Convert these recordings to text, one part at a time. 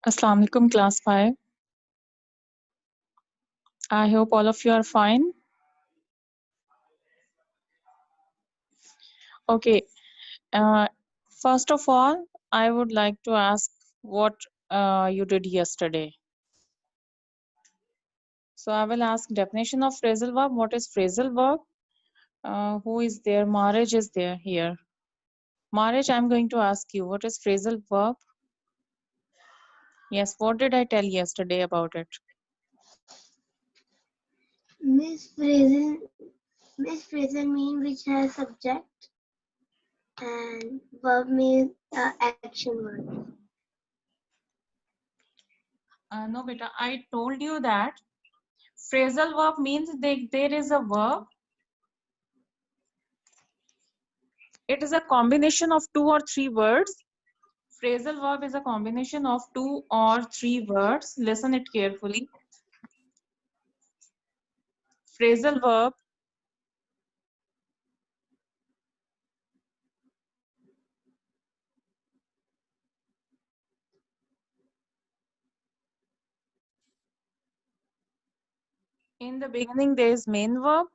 Assalamu alaikum, class 5. I hope all of you are fine. Okay. Uh, First of all, I would like to ask what you did yesterday. So I will ask definition of phrasal verb. What is phrasal verb? Who is there? Marriage is there here. Marriage, I'm going to ask you, what is phrasal verb? Yes, what did I tell yesterday about it? Miss phrasal mean which has subject and verb means action word. No, beta, I told you that phrasal verb means there is a verb. It is a combination of 2 or 3 words. Phrasal verb is a combination of 2 or 3 words. Listen it carefully. Phrasal verb in the beginning there is main verb,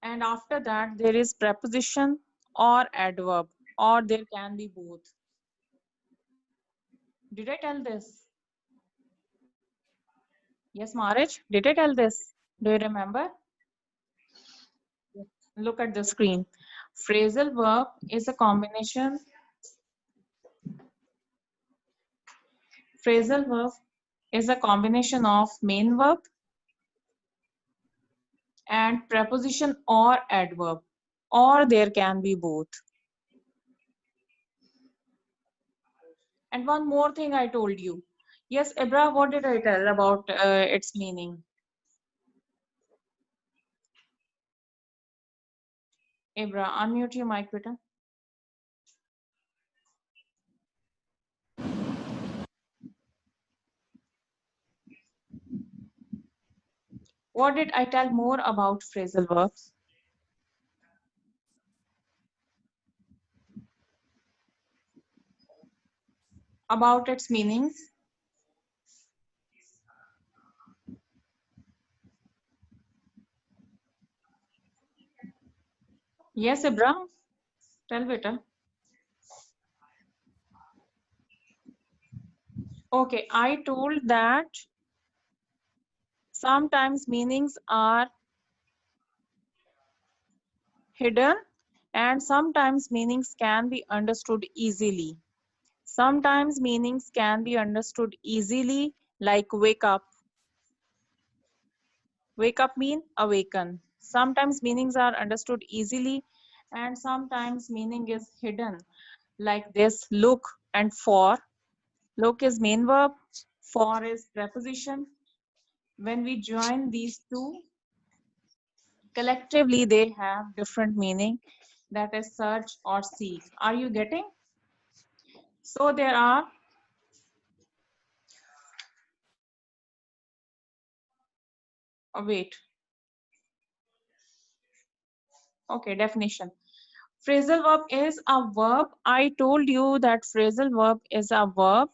and after that there is preposition or adverb, or there can be both. Did I tell this? Yes, Maharaj, did I tell this? Do you remember? Look at the screen. Phrasal verb is a combination. Phrasal verb is a combination of main verb and preposition or adverb, or there can be both. And one more thing I told you. Yes, Ibra, what did I tell about its meaning? Ibra, unmute your mic, beta. What did I tell more about phrasal verbs? About its meanings? Yes, Ibra, tell beta. Okay, I told that sometimes meanings are hidden and sometimes meanings can be understood easily. Sometimes meanings can be understood easily, like wake up. Wake up mean awaken. Sometimes meanings are understood easily and sometimes meaning is hidden, like this look and for. Look is main verb, for is preposition. When we join these two, collectively they have different meaning, that is search or seek. Are you getting? So there are wait. Okay, definition. Phrasal verb is a verb. I told you that phrasal verb is a verb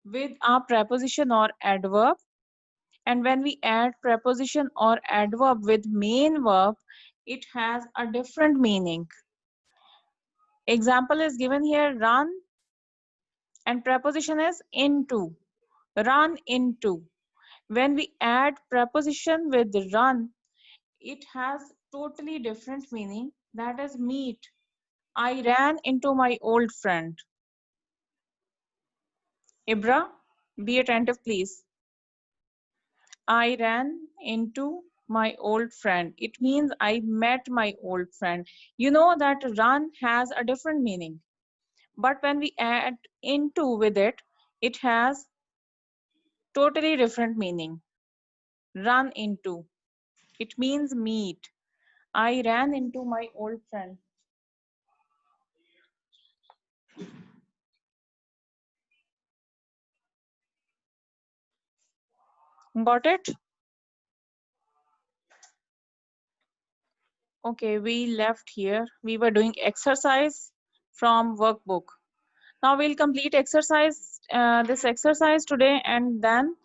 with a preposition or adverb. And when we add preposition or adverb with main verb, it has a different meaning. Example is given here, run, and preposition is into. Run into. When we add preposition with run, it has totally different meaning, that is meet. I ran into my old friend. Ibra, be attentive please. I ran into my old friend. It means I met my old friend. You know that run has a different meaning. But when we add into with it, it has totally different meaning. Run into. It means meet. I ran into my old friend. Got it? Okay, we left here. We were doing exercise from workbook. Now we'll complete this exercise today, and then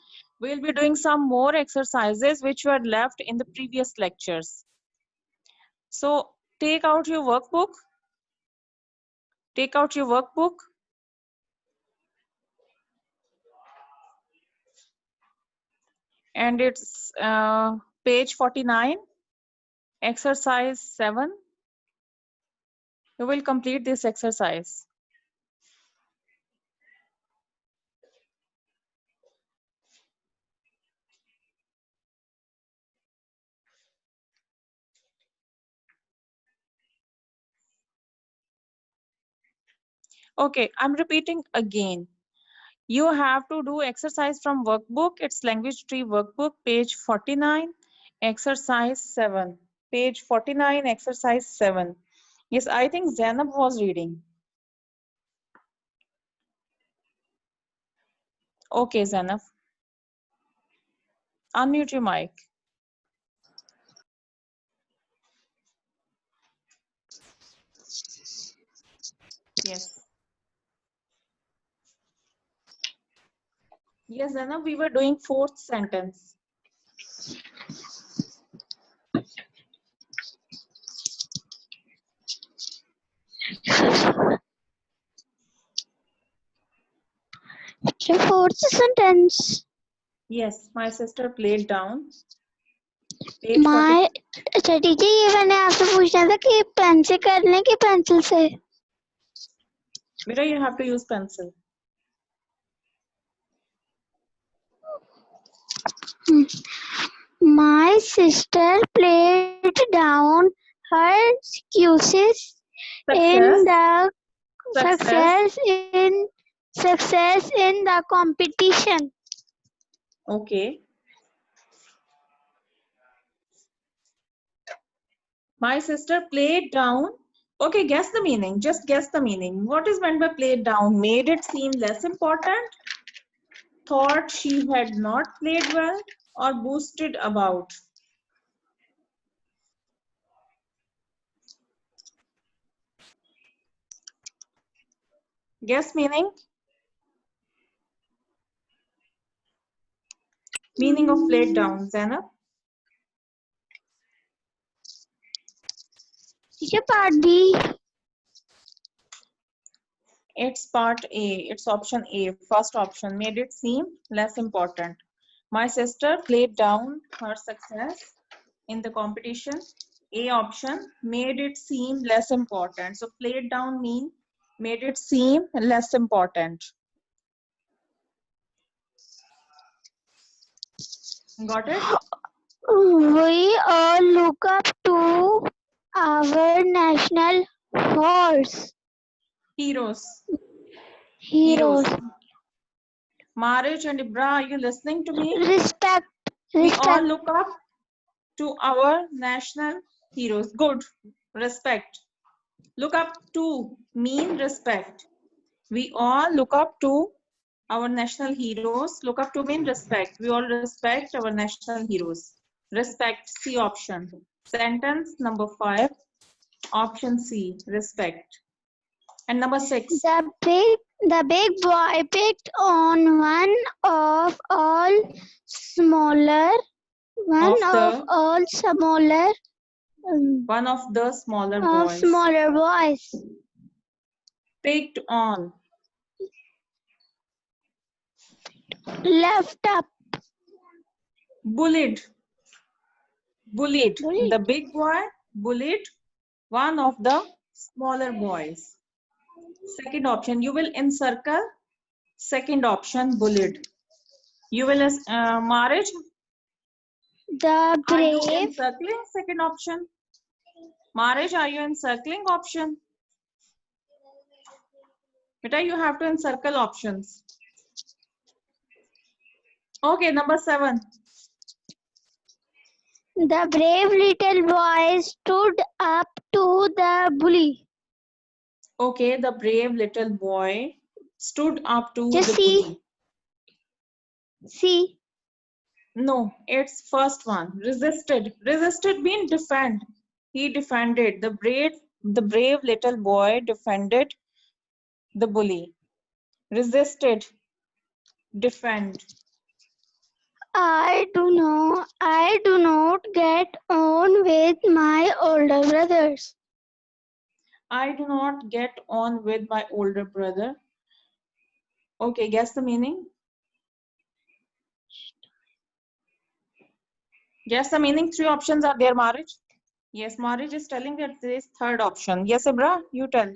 we'll be doing some more exercises which were left in the previous lectures. So take out your workbook. Take out your workbook. And it's page 49, exercise 7. You will complete this exercise. Okay, I'm repeating again. You have to do exercise from workbook. It's language tree workbook, page 49, exercise 7. Page 49, exercise 7. Yes, I think Zainab was reading. Okay, Zainab. Unmute your mic. Yes. Yes, Zainab, we were doing fourth sentence. The fourth sentence. Yes, my sister played down. Page 40. My अच्छा teacher ये मैंने आपसे पूछना था कि pen से कर लें कि पेंसिल से. Beta, you have to use pencil. My sister played down her excuses in the success in the competition. Okay. My sister played down. Okay, guess the meaning. Just guess the meaning. What is meant by played down? Made it seem less important? Thought she had not played well? Or boosted about? Guess meaning? Meaning of played down, Zainab? Teacher, part B. It's part A. It's option A. First option. Made it seem less important. My sister played down her success in the competition. A option, made it seem less important. So played down mean made it seem less important. Got it? We all look up to our national horse. Heroes. Heroes. Marriage and Ibra, are you listening to me? Respect. We all look up to our national heroes. Good. Respect. Look up to mean respect. We all look up to our national heroes. Look up to mean respect. We all respect our national heroes. Respect, C option. Sentence number 5, option C, respect. And number 6. The big boy picked on one of all smaller boys. Picked on. Left up. Bullied. The big boy bullied one of the smaller boys. Second option, you will encircle. Second option, bullied. You will marriage. The Are you brave. encircling? Second option. Marriage, are you encircling? Option. Beta, you have to encircle options. Okay, number 7. The brave little boy stood up to the bully. Okay, the brave little boy stood up to Just the bully. See. No, it's first one. Resisted. Resisted means defend. He defended. The brave little boy defended the bully. resisted, defend. I do not get on with my older brothers. I do not get on with my older brother. Okay, guess the meaning. Guess the meaning. Three options are there, Marriage. Yes, Marriage is telling that there is third option. Yes, Ibra, you tell.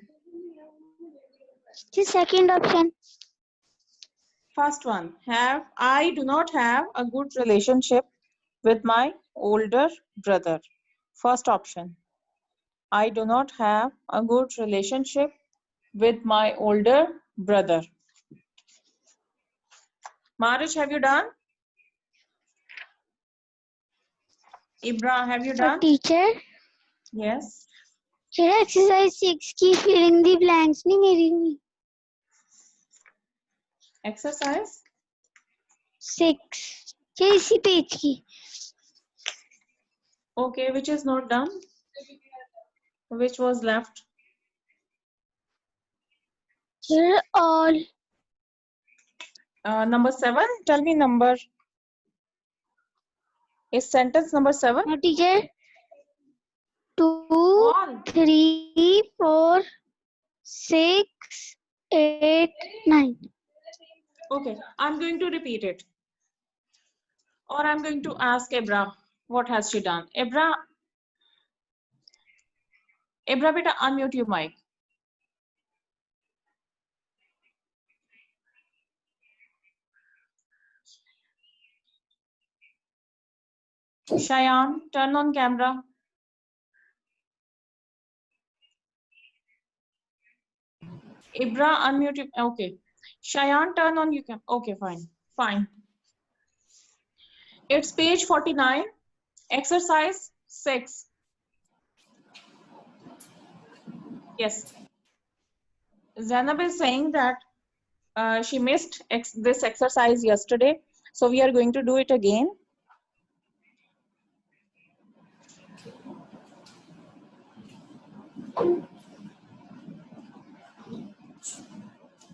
The second option. First one, I do not have a good relationship with my older brother. First option, I do not have a good relationship with my older brother. Marriage, have you done? Ibra, have you done? Teacher, Yes. exercise 6 की filling the blanks नहीं मेरी हुई. Exercise 6 इसी page की. Okay, which is not done? Which was left? All. Number 7. Tell me number. Is sentence number 7? No, teacher. 2, All. 3, 4, 6, 8, 9. Okay, I'm going to repeat it. Or I'm going to ask Ebra, what has she done? Ebra, beta, unmute your mic. Cheyenne, turn on camera. Ibra, unmute your, okay. Cheyenne, turn on your camera. Okay, fine, fine. It's page 49, exercise 6. Yes. Zainab is saying that she missed this exercise yesterday. So we are going to do it again.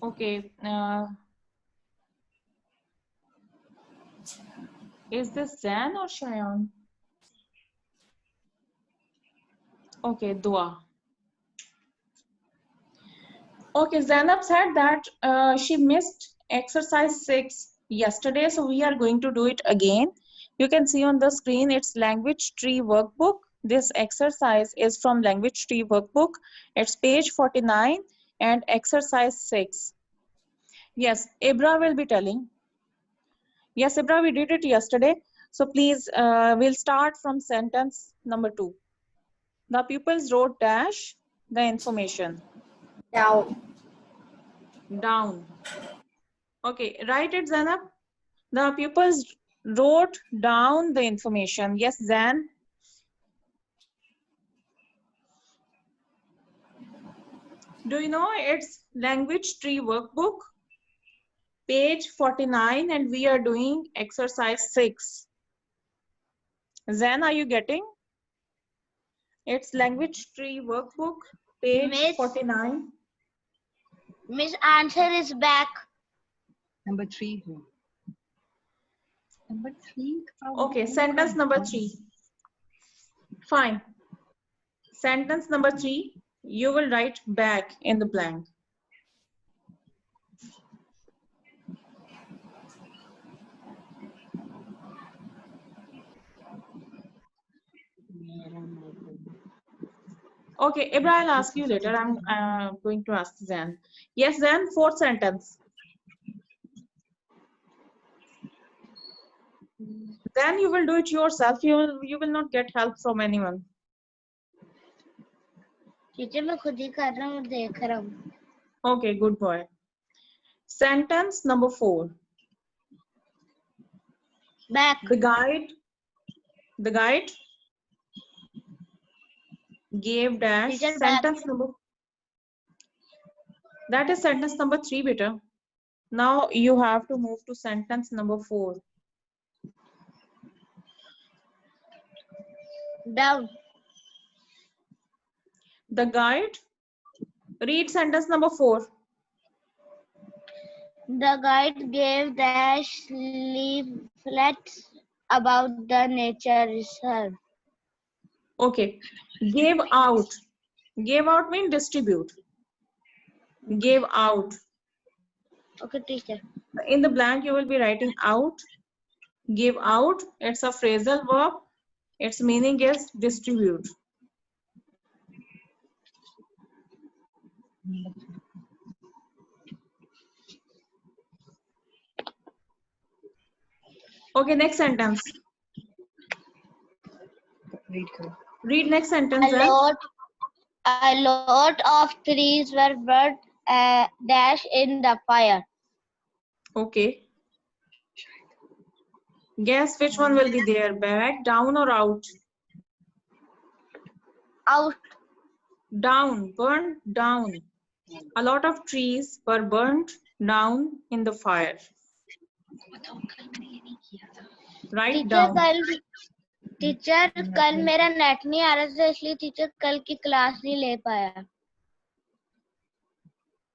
Okay. Is this Zan or Cheyenne? Okay, Dua. Okay, Zainab said that she missed exercise 6 yesterday, so we are going to do it again. You can see on the screen, it's language tree workbook. This exercise is from language tree workbook. It's page 49 and exercise 6. Yes, Ibra will be telling. Yes, Ibra, we did it yesterday. So please, we'll start from sentence number 2. The pupils wrote dash the information. Down. Down. Okay, write it, Zainab. The pupils wrote down the information. Yes, Zan. Do you know it's language tree workbook? Page 49 and we are doing exercise 6. Zan, are you getting? It's language tree workbook, page Miss. 49. Miss, answer is back. Number 3. Number 3. Okay, sentence number 3. Fine. Sentence number 3, you will write back in the blank. Okay, Ibra, I'll ask you later. I'm going to ask Zan. Yes, Zan, fourth sentence. Then you will do it yourself. You will not get help from anyone. Teacher मैं खुद ही कर रहा हूँ देख रहा हूँ. Okay, good boy. Sentence number 4. Back. The guide gave dash. Teacher, Sentence back. number. That is sentence number 3, beta. Now you have to move to sentence number 4. Down. The guide. Read sentence number 4. The guide gave dash leaflets about the nature reserve. Okay. Gave out. Gave out means distribute. Gave out. Okay, teacher. In the blank, you will be writing out. Give out. It's a phrasal verb. Its meaning is distribute. Okay, next sentence. Read करो. Read next sentence then. A lot of trees were burnt dash in the fire. Okay. Guess which one will be there? Back, down, or out? Out. Down. Burnt down. A lot of trees were burnt down in the fire. Write down. Teacher कल मेरा net नहीं आ रहा था इसलिए teacher कल की class नहीं ले पाया.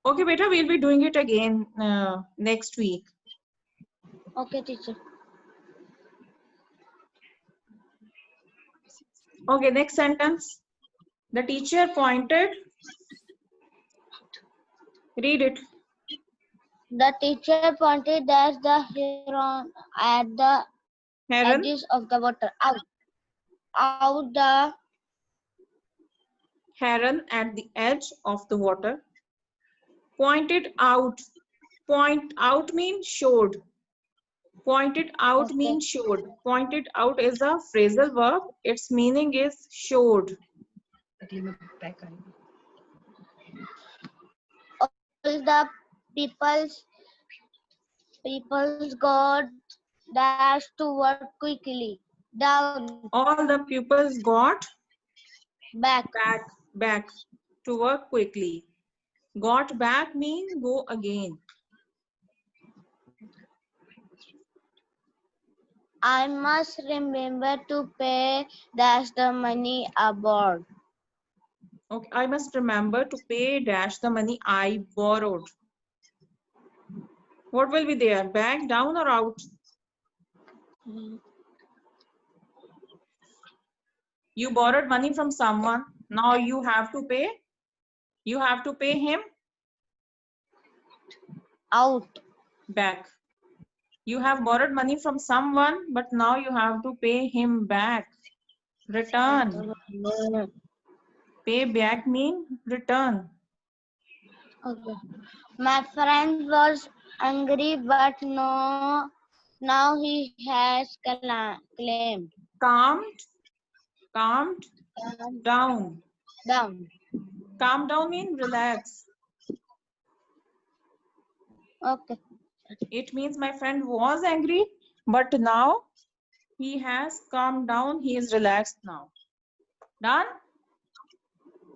Okay, beta, we'll be doing it again next week. Okay, teacher. Okay, next sentence. The teacher pointed. Read it. The teacher pointed at the heron at the Heron. edges of the water. Out the Heron at the edge of the water. Pointed out. Point out means showed. Pointed out Okay. means showed. Pointed out is a phrasal verb. Its meaning is showed. अगली में back आएगी. all the people's got dashed to work quickly. Down, All the pupils got back. back to work quickly. Got back means go again. I must remember to pay dash the money aboard. Okay, I must remember to pay dash the money I borrowed. What will be there? Back, down, or out? You borrowed money from someone. Now you have to pay. You have to pay him Out. back. You have borrowed money from someone, but now you have to pay him back. Return. Pay back means return. Okay. My friend was angry, but no, now he has claimed. Calmed down. Down. Calm down means relax. Okay. It means my friend was angry, but now he has calmed down. He is relaxed now. Done?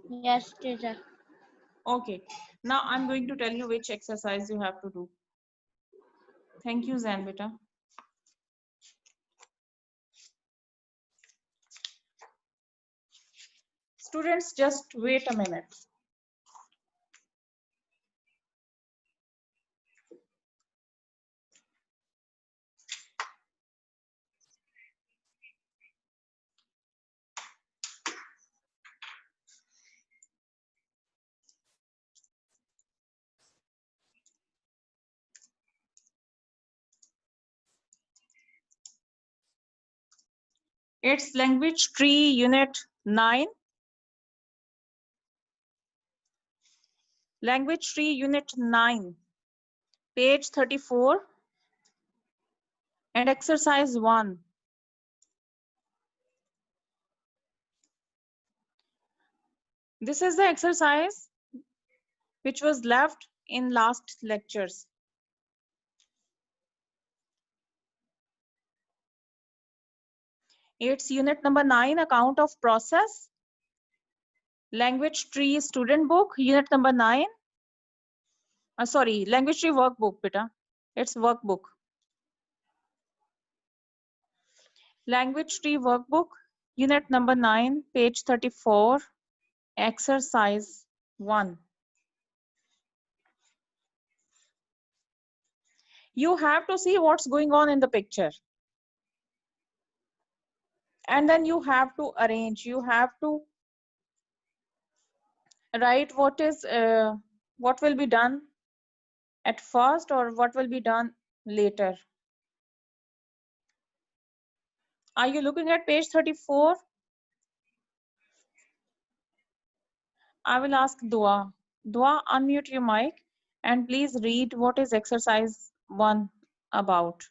Yes, teacher. Okay. Now I'm going to tell you which exercise you have to do. Thank you, Zan beta. Students, just wait a minute. It's language tree unit 9. Language tree unit 9, page 34 and exercise 1. This is the exercise which was left in last lectures. It's unit number 9, account of process. Language tree student book, unit number 9. Sorry, language tree workbook, beta. It's workbook. Language tree workbook, unit number 9, page 34, exercise 1. You have to see what's going on in the picture. And then you have to arrange. You have to write what will be done at first or what will be done later. Are you looking at page 34? I will ask Dua. Dua, unmute your mic and please read what is exercise 1 about.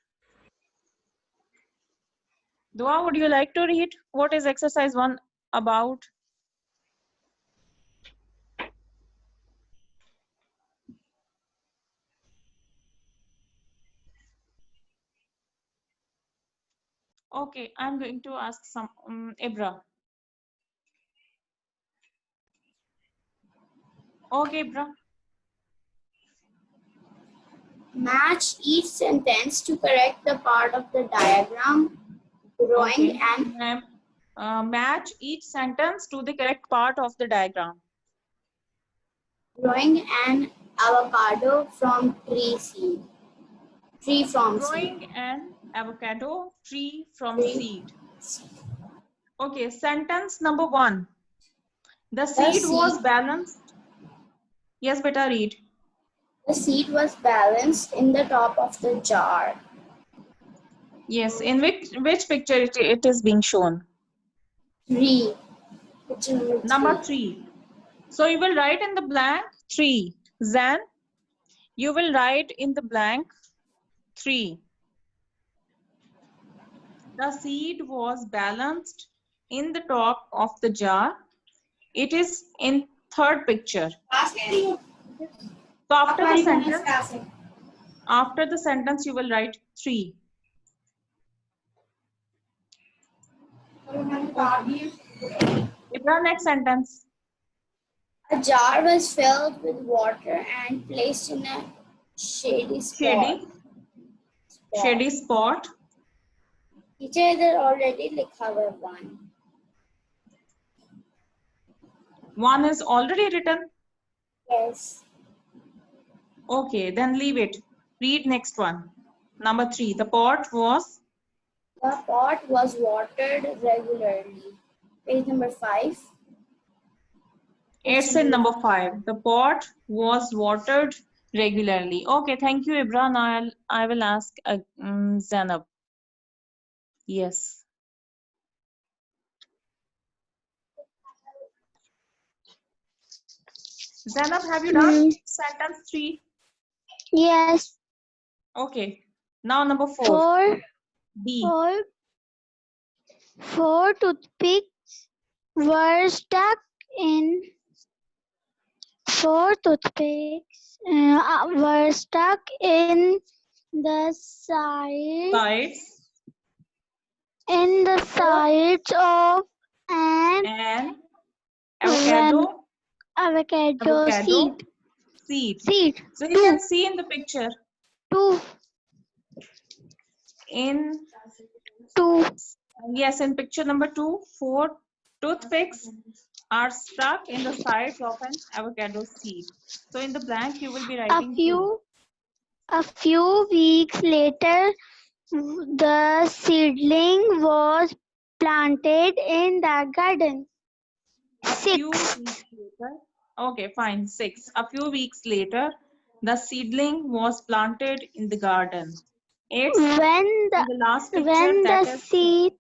Dua, would you like to read what is exercise 1 about? Okay, I'm going to ask some Ibra. Okay, Ibra. Match each sentence to correct the part of the diagram drawing Okay. and Ma'am, match each sentence to the correct part of the diagram. growing an avocado from tree seed. Tree from Growing seed. an avocado tree from Tree. seed. Okay, sentence number 1. The seed was balanced. Yes, beta, read. The seed was balanced in the top of the jar. Yes, in which picture it is being shown? 3. Picture Number 3. So you will write in the blank 3. Zan, you will write in the blank 3. The seed was balanced in the top of the jar. It is in third picture. So after the sentence you will write 3. Ibra, next sentence. A jar was filled with water and placed in a shady spot. Shady spot. Teacher इधर already लिखा हुआ है 1. 1 is already written. Yes. Okay, then leave it. Read next one. Number 3. The pot was watered regularly. Page number 5. It's in number 5. The pot was watered regularly. Okay, thank you, Ibra. Now I will ask Zainab. Yes. Zainab, have you done sentence 3? Yes. Okay. Now number 4. B. Four toothpicks were stuck in. Four toothpicks were stuck in the sides of an avocado seed. So you can see in the picture. 2. Yes, in picture number 2, 4 toothpicks are stuck in the sides of an avocado seed. So in the blank you will be writing A few weeks later, the seedling was planted in the garden. 6. Okay, fine. 6. A few weeks later, the seedling was planted in the garden. 8. When the last picture,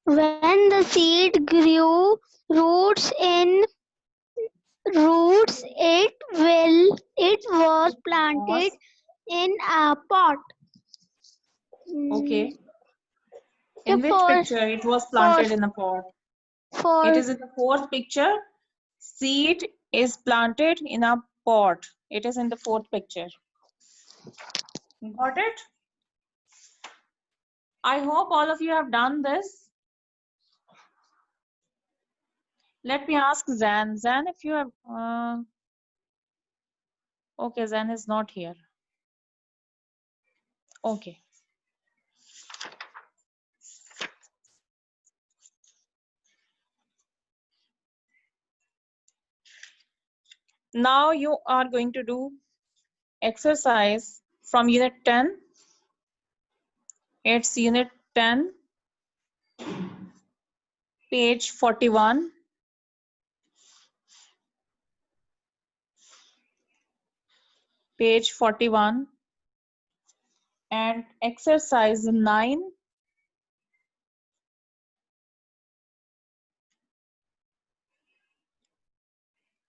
when the seed grew roots, it was planted in a pot. Okay. In which picture it was planted in a pot? It is in the 4th picture. Seed is planted in a pot. It is in the 4th picture. Got it? I hope all of you have done this. Let me ask Zan. Zan, if you have... Okay, Zan is not here. Okay. Now you are going to do exercise from unit 10. It's unit 10, page 41. Page 41 and exercise 9.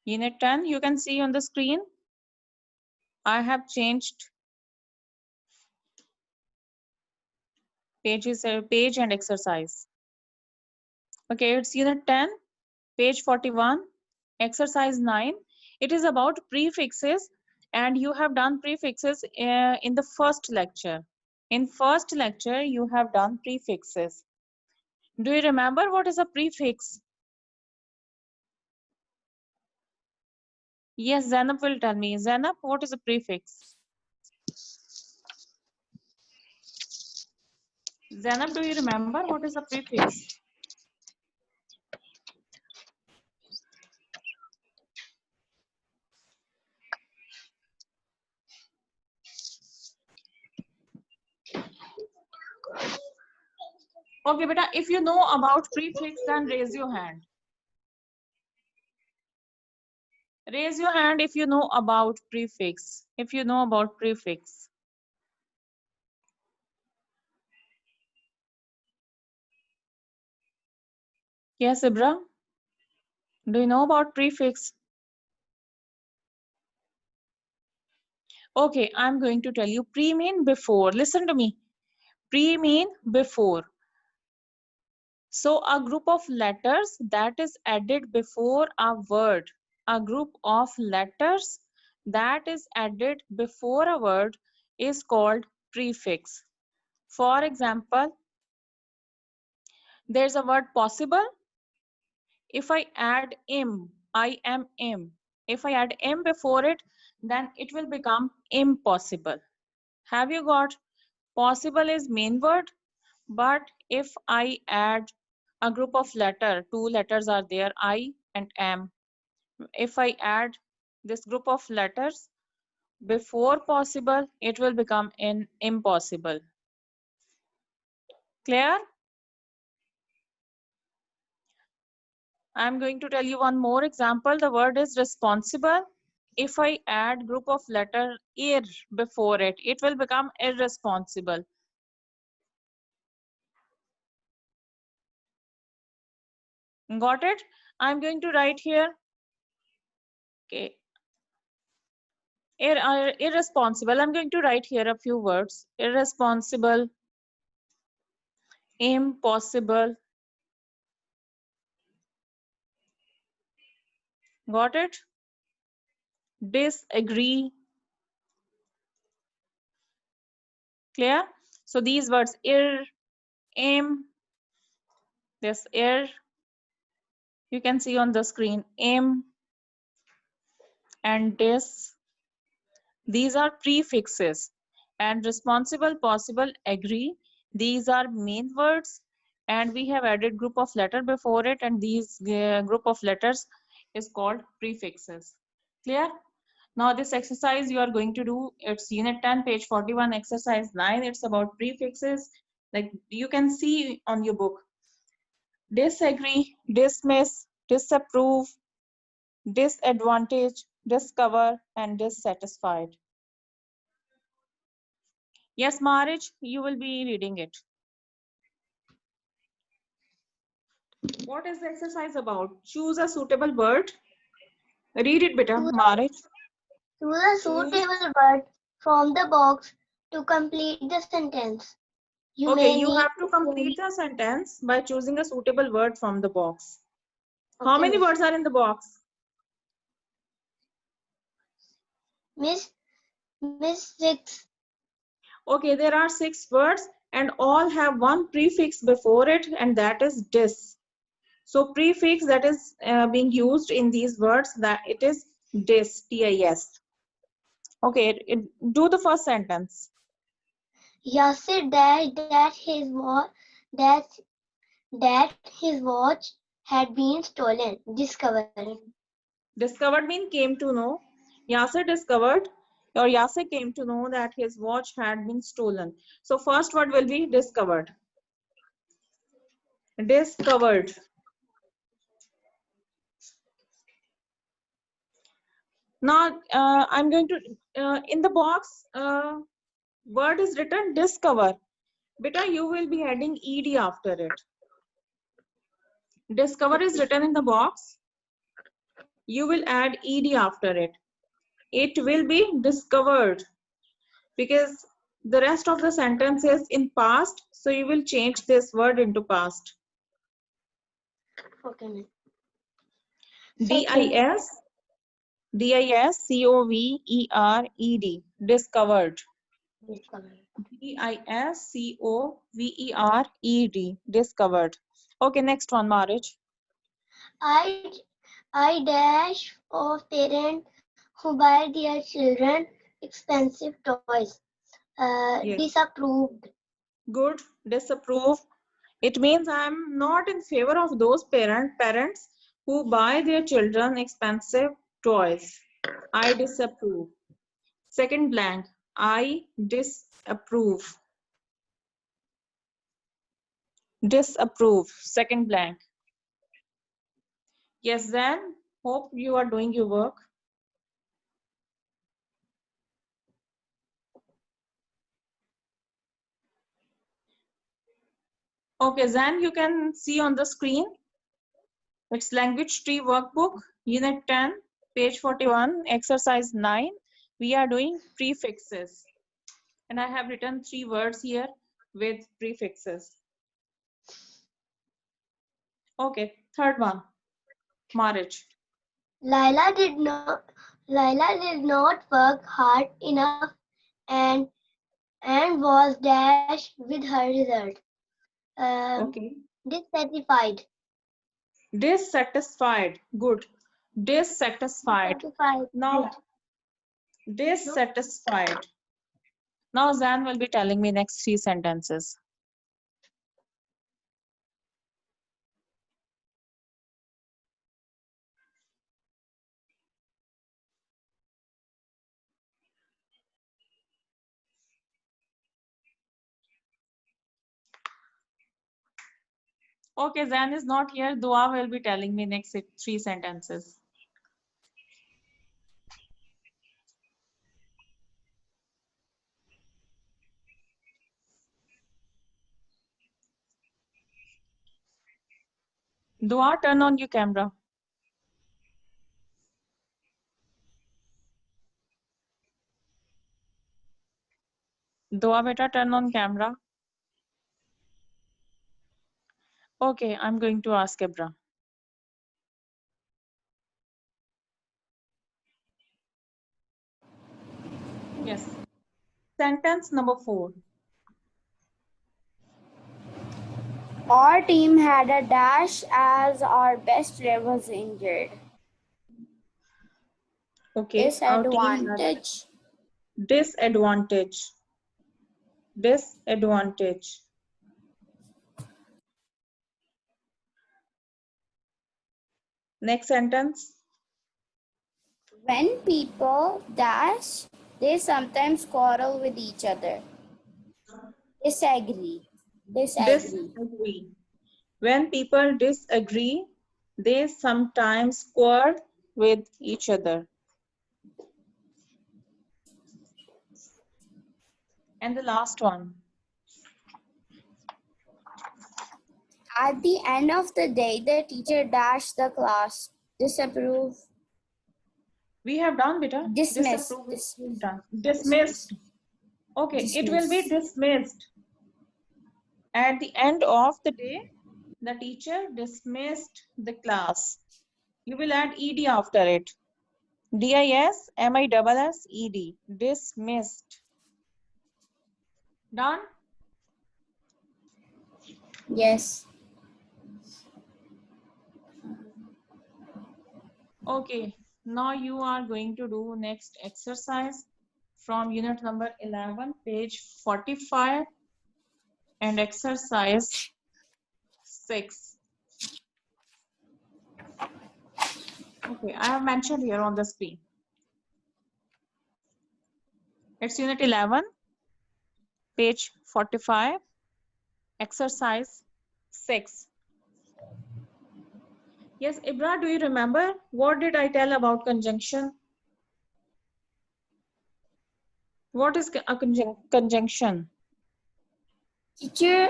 Unit 10, you can see on the screen. I have changed page and exercise. Okay, it's unit 10, page 41, exercise 9. It is about prefixes, and you have done prefixes in the first lecture. In first lecture, you have done prefixes. Do you remember what is a prefix? Yes, Zainab will tell me. Zainab, what is a prefix? Zainab, do you remember what is a prefix? Okay, beta, if you know about prefix, then raise your hand. Raise your hand if you know about prefix. If you know about prefix. Yes, Ibra? Do you know about prefix? Okay, I'm going to tell you. Pre mean before. Listen to me. Pre mean before. So a group of letters that is added before a word. A group of letters that is added before a word is called prefix. For example, there's a word possible. If I add im, I am im. If I add im before it, then it will become impossible. Have you got? Possible is main word, but if I add a group of letter, two letters are there, I and am. If I add this group of letters before possible, it will become impossible. Clear? I'm going to tell you one more example. The word is responsible. If I add group of letter ir before it, it will become irresponsible. Got it? I'm going to write here. Okay. Irresponsible. I'm going to write here a few words. Irresponsible. Impossible. Got it? Disagree. Clear? So these words im, this you can see on the screen, im and dis. These are prefixes. And responsible, possible, agree. These are main words, and we have added group of letter before it, and these group of letters is called prefixes. Clear? Now this exercise you are going to do, it's unit 10, page 41, exercise 9. It's about prefixes. Like you can see on your book. Disagree, dismiss, disapprove, disadvantage, discover, and dissatisfied. Yes, Marriage, you will be reading it. What is the exercise about? Choose a suitable word. Read it, beta, Marriage. Choose a suitable word from the box to complete the sentence. Okay, you have to complete the sentence by choosing a suitable word from the box. How many words are in the box? Miss 6. Okay, there are 6 words and all have one prefix before it, and that is dis. So prefix that is being used in these words, that it is dis, T-I-S. Okay, do the first sentence. Yasir that his watch had been stolen. Discovered. Discovered means came to know. Yasir discovered Or Yasir came to know that his watch had been stolen. So first word will be discovered. Discovered. Now I'm going to in the box word is written discover. Beta, you will be adding ed after it. Discover is written in the box. You will add ed after it. It will be discovered because the rest of the sentence is in past, so you will change this word into past. Okay, ma'am. DIS DISCOVERED discovered. Discovered. DISCOVERED discovered. Okay, next one, Marich. I dash of parents who buy their children expensive toys. Yes. Disapproved. Good. Disapprove. It means I'm not in favor of those parents who buy their children expensive toys. I disapprove. Second blank. I disapprove. Disapprove. Second blank. Yes, then hope you are doing your work. Okay, Zan, you can see on the screen. It's Language Tree Workbook, Unit 10, page 41, Exercise 9. We are doing prefixes. And I have written 3 words here with prefixes. Okay, third one, marriage. Laila did not work hard enough and was dashed with her result. Okay. Dissatisfied. Dissatisfied. Good. Dissatisfied. Now, dissatisfied. Now, Zan will be telling me next 3 sentences. Okay, Zan is not here. Dua will be telling me next 3 sentences. Dua, turn on your camera. Dua, beta, turn on camera. Okay, I'm going to ask Ibra. Yes. Sentence number 4. Our team had a dash as our best player was injured. Okay. Our team had Disadvantage. disadvantage. Disadvantage. Next sentence. When people dash, they sometimes quarrel with each other. Disagree. Disagree. When people disagree, they sometimes quarrel with each other. And the last one. At the end of the day, the teacher dashed the class. Disapprove. We have done, beta. Dismiss. Disapprove is done. Dismissed. Okay, it will be dismissed. At the end of the day, the teacher dismissed the class. You will add ed after it. DISMISSED. Dismissed. Done? Yes. Okay, now you are going to do next exercise from unit number 11, page 45 and exercise 6. Okay, I have mentioned here on the screen. It's unit 11, page 45, exercise 6. Yes, Ibra, do you remember? What did I tell about conjunction? What is a conjunction? Teacher,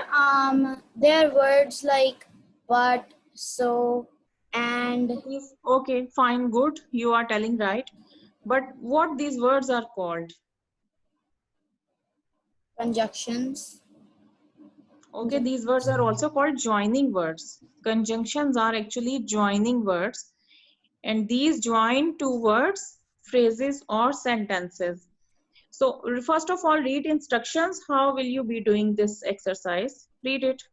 there are words like but, so, and. Yes, okay, fine, good. You are telling right. But what these words are called? Conjunctions. Okay, these words are also called joining words. Conjunctions are actually joining words, and these join two words, phrases, or sentences. So, first of all, read instructions. How will you be doing this exercise? Read it.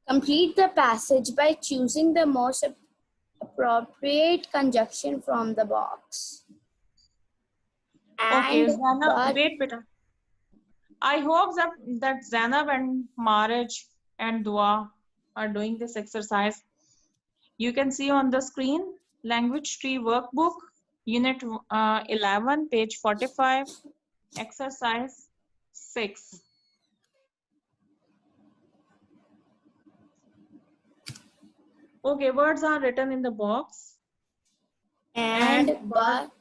Complete the passage by choosing the most appropriate conjunction from the box. Okay, And Zainab, but wait, beta. I hope that Zainab and Maraj and Dua are doing this exercise. You can see on the screen, Language Tree Workbook, Unit 11, page 45, exercise 6. Okay, words are written in the box. and but,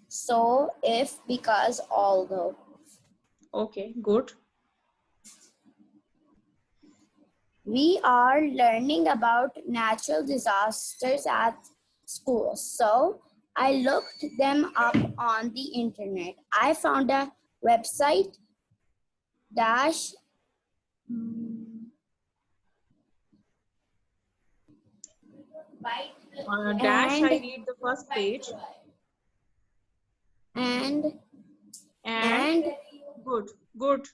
so, if, because, although. Okay, good. We are learning about natural disasters at school. So I looked them up on the internet. I found a website dash Dash, I and read the first page. and And good, good.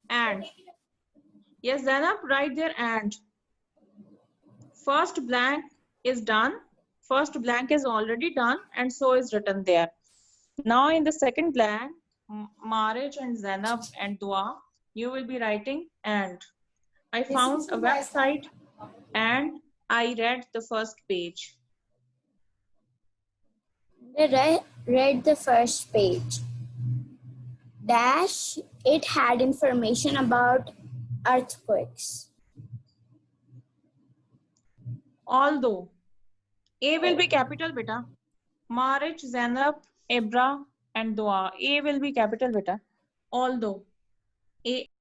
And yes, Zainab, write there and. First blank is done. First blank is already done, and so is written there. Now in the second blank, Marij and Zainab and Dua, you will be writing and. I found a website and I read the first page. read the first page. Dash, it had information about earthquakes. Although A will be capital, beta. Marij, Zainab, Ibra, and Dua. A will be capital, beta. Although A